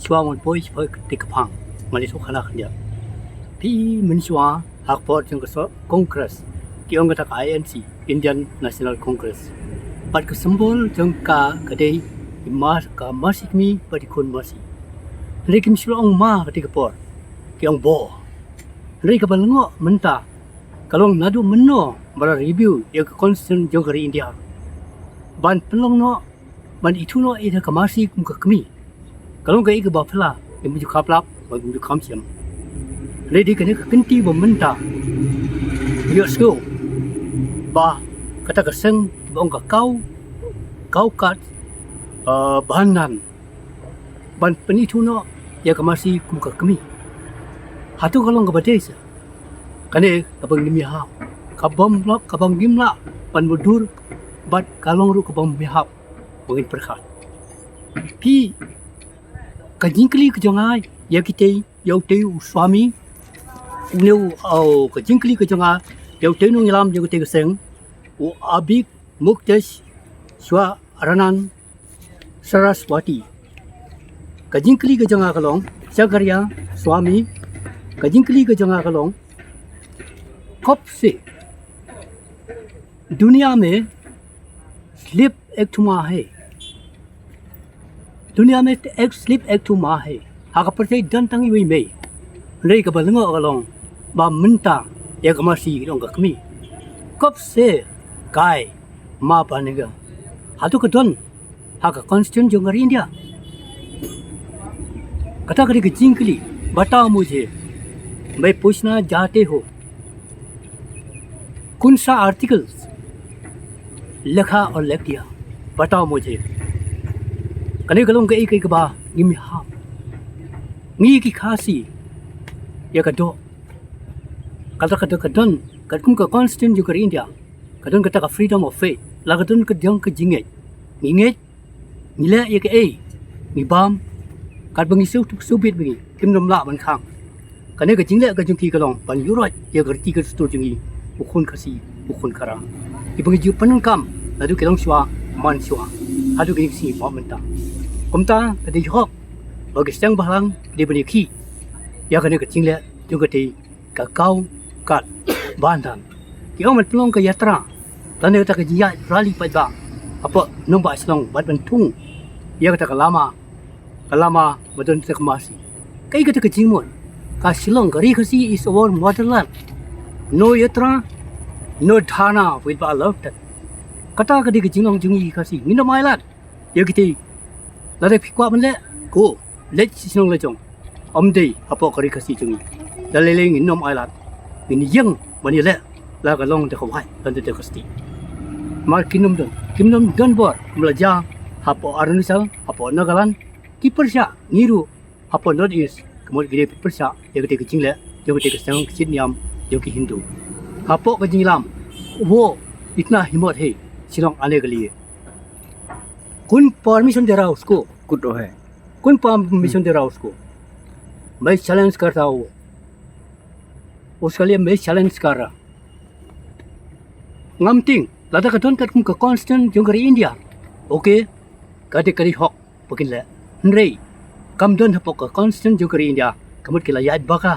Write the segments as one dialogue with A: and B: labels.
A: Shua mon Bhoi Bhoi tik pang mali so khana khnya pi min shua hakpot jong so congress ki ong ta INC Indian National Congress pat ke symbol jong ka kadai mas ka masik mi pati kon masi lekin Shillong ma ka tik por ki ong bo le ka balngo menta kalong nadu menno bara review ya constitution jong Giri India ban Pynlong no ban itu no ida ka masi kum ka Kmie kalau gay ke bapla yang bujuk kaplap bagi bujuk kamsiam lady kena kenti bomenta yo sko ba kata keseng bong ka kau kat bahanan ban penitu no ya ke masih kum ka Kmie hatu kalau ke badesa kane kabang dimihap kabang dimla ban budur bat kalong ru kabang mihap mungkin perkhat pi Jingkli ke jongai ya kita yau teu suami neu au Jingkli ke jonga yau teu nung lam yo te seng u abik muktesh swa aranan saraswati Jingkli ke jonga kalong sagarya suami Jingkli ke jonga kalong कब से दुनिया में slip act हुआ है दुनिया में एक slip act हुआ है हक परते दन तंग वी में ले के बलंगो अलong बा मंता एक मसी लोंग Kmie कब से काय मा बनेगा हाथों का दन हक कॉन्स्टेंट जो Giri इंडिया कथा करी के Jingkli बताओ मुझे मैं पूछना चाहते हो कौन सा आर्टिकल्स लिखा और लिख दिया बताओ मुझे कने गलों के एक बा गिमी हा ngi ki khasi ya ka do kata kadon kadkum ka constant ju Giri India kadon kata ka freedom of faith la kadon ka jong ka jinge nginge nila ya ka ni bam kad bangi su bit bangi kim nom la ban khang kane ka jingle ka jung ki kalong ban yurot ya garti ka sto jingi ukun khasi ukun khara ki bangi ju panun kam ladu kelong shwa man shwa hadu ki si pa menta kumta ka di hok bagi stang balang di bani ki ya kane ka jingle ju ka ti ka kau kat bandan ki omat Pynlong ka yatra tane ta ka jiya rally Paidbah apa Nongpoh Shillong bat bentung ya kata kalama badon ta ka Masi kai kata ka Jingmon ka Shillong Giri khasi is our motherland no yatra no dhana with ba loved kata ka di ka Jingmon jungi khasi ngina mailat ya kiti la de phikwa ban le ko le Shillong le jong omdei apo Giri khasi jungi la le le ngin nom ailat ngin yang bani le la ka long de khawai dan de khasti mar kinum don bor melaja apo Arunachal apo Nagaland Jingpyrshah niru apo North East kemudian Giri Jingpyrshah ya kiti ka jingle ya kiti ka sang Sidniam ya ki Hindu apo ka jinglam वो इतना हिम्मत है शिलोंग आने के लिए कौन परमिशन दे रहा उसको कुछ है कौन परमिशन दे रहा उसको मैं चैलेंज करता हूँ उसके लिए मैं चैलेंज कर रहा ngamting lada ka don kat kum ka constant jong Giri India okay kade kari hok pokin le nrei kam don hapok ka constant jong Giri India kamut kila yad baka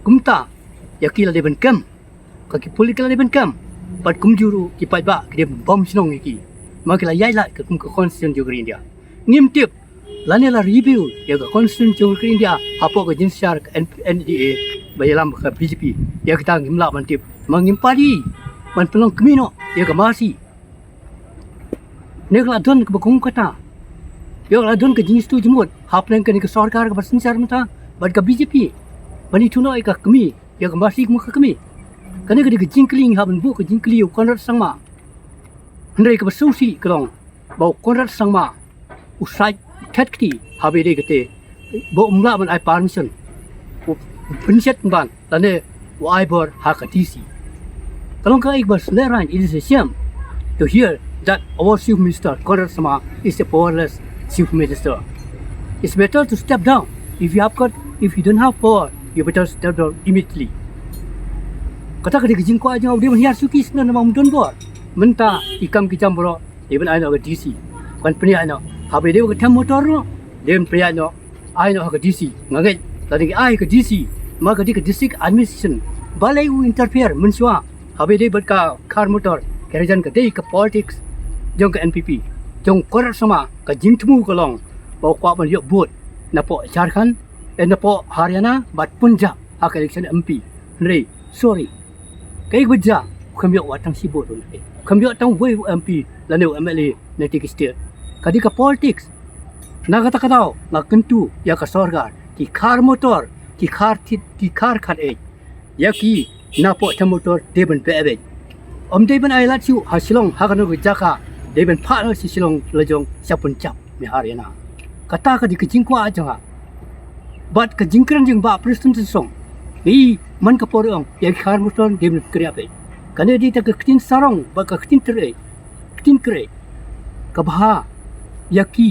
A: kumta yakila de ben kam kaki political de ben kam pat kum juru ki Paidbah ki bom sinong ki makila yai la ka kum ka constant jong Giri India ngim tip lane la review ya ka constant jong Giri India hapok ka jinshar NDA bayalam ka BJP ya kita ngimla man tip mangim padi man Pynlong Kmie no ya ka Masi nekla don ka bakung kata ya la don ka jinis tu jemut haplen ka ni ka sarkar ka bersinsar mata bad ka BJP bani tu no ka Kmie ya ka Masi ka Kmie kane ka di Jingkli haben bu ka Jingkli u konrat sangma ndrei ka basusi kalong bau konrat sangma usai tatkti habe de kate bo umla ban ai permission u prinsip ban tane u ai bor ha ka DC kalong ka ik bas leran it is a shame to hear that our chief minister konrat sama is a powerless chief minister it's better to step down if you don't have power you better step down immediately kata ka di jingko aja dia menhiar suki sebenarnya mau don bor menta ikam kicam bro even I know DC kan pria no habe dia ke motor no dem pria no ai no ke DC ngaget tadi ai ke DC maka di ke district administration balai u interfere mensua habe dei berka car motor kerajaan ke dei ke politics jong ke NPP jong korat sama ke Jingthmu kolong bawa kwa ban yok bot napo Jharkhand napo Haryana bat Punjab hak election MP re sorry kai beja kemyok watang sibot ni kemyok tang Bhoi MP lanu MLA nanti ke state kadi ke politics na kata na kentu ya ke sorgar ki car motor ki car khat e ya ki na po ta motor deben pe ebe deben ai lat siu ha Shillong ha kan go jaka deben pha no si Shillong lejong sapun chap mi Haryana kata ka di ke jingkwa aja bat ke jingkran jing ba president song ni man ka porong ya car motor deben kriya pe kan di ta ke tin sarong ba ka tin kre ka bha ya ki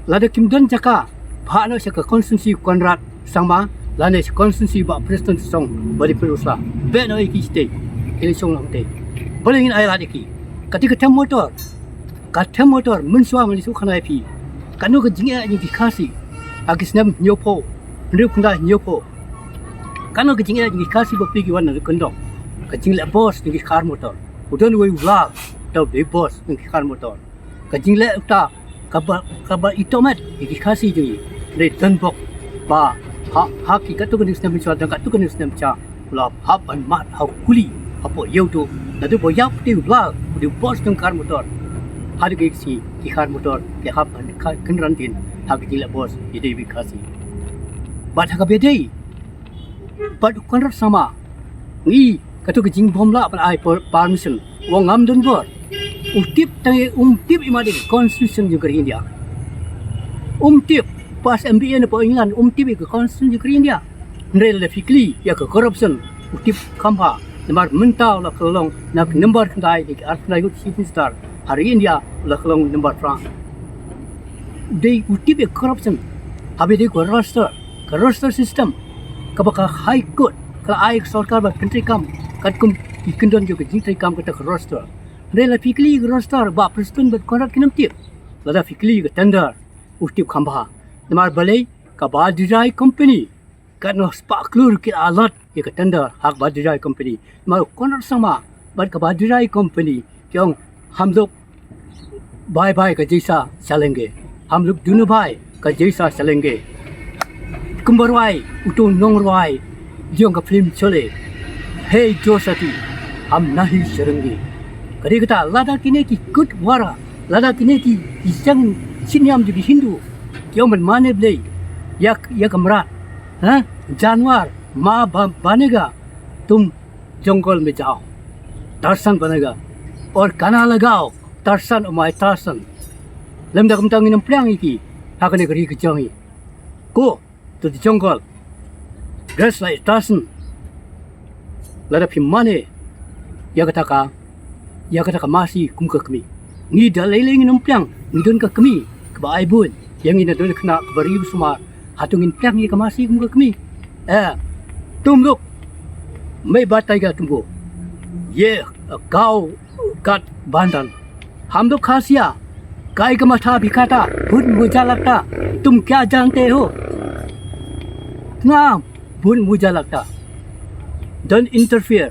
A: lada kimdon jaka bha no sa ka constituency konrad sama lane constituency ba president song bari perusla be no iki stay election lang te balingin ay ladi ki katika tem motor mensua ngani su khana pi kanu ka jinga ni dikasi agis nam nyopo ndu kunda nyopo kanu ka jinga ni dikasi ba pigi wan na kondong ka jingla boss ni car motor udon we vlog tau de boss ni car motor ka jingla ta kaba itomat dikasi ji re tanbok ba ha ki ka tu kan isnam cha ka tu kan isnam cha la ha ban mat ha kuli apo yautu na tu bo yap ti vlog di boss ni car motor hari ke si ki car motor ke ha ban kan ran tin ha ki la boss ide bi kasi ba tha ka be dei but kon sama ni ka tu ke jing bom la ban ai permission wong ngam don bor tip imadi constitution juga India tip pas MBA na po England tip ke constitution juga India nrel fikli ya ke corruption tip khampa namar mentau la kolong nak number kandai ke artna yut city star hari India la kolong number franc dei tip ke corruption habe dei ko roster system ka baka high court ka ai sarkar ba country kam katkum ikendon juga jingtai kam ka roster rela fikli roster ba preston bet korat kinam tip lada fikli ke tender utip khamba namar balai ka ba dirai company kan no spa klur ki alat ye ke tender hak ba dirai company mar konar sama bat ka ba dirai company kyong हम लोग bye bye का जैसा चलेंगे हम लोग दोनों भाई का जैसा चलेंगे कुंभरवाई उतो नोंगरवाई जो का फिल्म चले हे जो सती हम नहीं शरेंगे करी कता लादा किने की कुट वारा लादा किने की इसंग सिन्याम जी हिंदू क्यों मन माने ले या कमरा हैं जानवर माँ बनेगा तुम जंगल में जाओ दर्शन बनेगा और गाना लगाओ दर्शन माय दर्शन लमदा कमतंग इन प्लांग की हाकने करी के जाओ go to the jungle dress like दर्शन लादा फिर माने या kata Masi kum ke Kmie ni dalailing numpang ni don ke Kmie ke bai bun yang ina don kena bari semua hatungin plang ni ke Masi kum ke Kmie tum look mai batai ga tumbo ye kau kat bandan हम लोग खासिया गाय का मथा भी खाता भूत मुझा लगता तुम क्या जानते हो ना भूत मुझा लगता don't interfere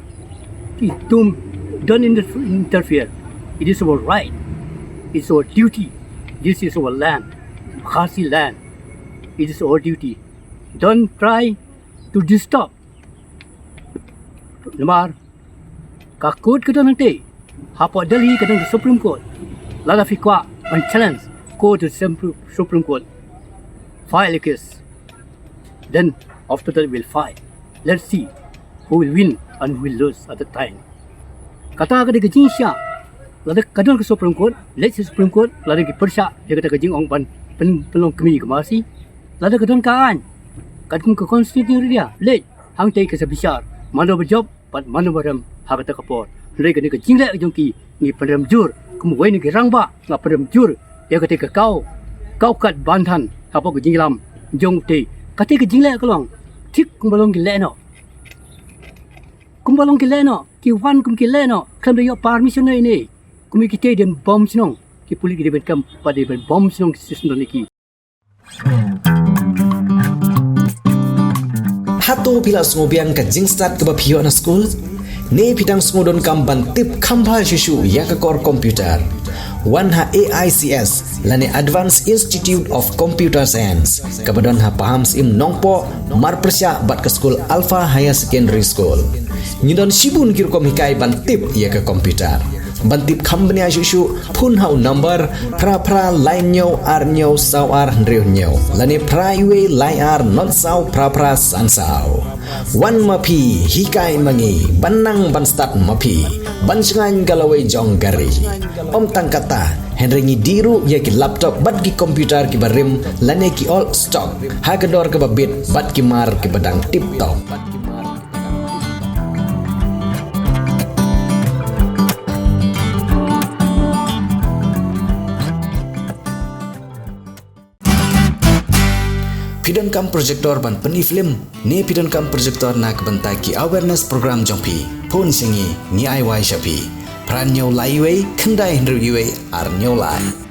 A: कि तुम don't interfere. It is our right. It's our duty. This is our land, Khasi land. It is our duty. Don't try to disturb. Namar, ka court ka nanti, hapo Delhi ka nanti Supreme Court. Lada fikwa on challenge go to Supreme Court. File a case. Then after that we'll fight. Let's see who will win and who will lose at the time. Kata ka di Jingpyrshah lada kadal ke Supreme Court let's Supreme Court lada ki persha dia kata ke Jingong ban Pynlong Kmie ke Masi lada kadon kaan kadum ke constitution dia let hang tai ke sebesar mana berjob pat mana beram hak kata kapor le ke ni ke jingla jongki ni pendam jur kemuai ni ke rangba ngap pendam jur dia kata ke kau kat bantan apa ke jinglam jong te kata ke jingla kolong tik kumbalong ki leno kumbalong ki leno ki wan kum ki leno kam de yo permission ni kumi ki te den bom sinong ki puli ki de ben kam pa de ben bom sinong sistem ni ki
B: hato pila sngewbha ka jingstart ka baphiyo na school ne pidang sngudon kam ban tip khambha shishu Iaka core computer wan ha AICS lane Advanced Institute of Computer Science kabadon ha paham sim Nongpoh Marprsha bat ka school Alpha Higher Secondary School nyidon sibun kirkom hikai ban tip Iaka computer bantip khambnia shishu phun hau number pra line nyo ar nyo saw ar ndreu nyo lane praiwe line ar not saw pra san saw wan mapi hikai mangi banang ban start mapi ban sengan galawai jong Giri om tangkata henrengi diru ya ki laptop bat ki computer ki barim lane ki all stock hagador ke babit bat ki mar ki badang tip top Pidon kam projector ban pani film ne pidon kam projector nak banta ki awareness program jongpi phun singi ni ai wai shapi pran nyo lai wei khandai hndru yue ar nyo lai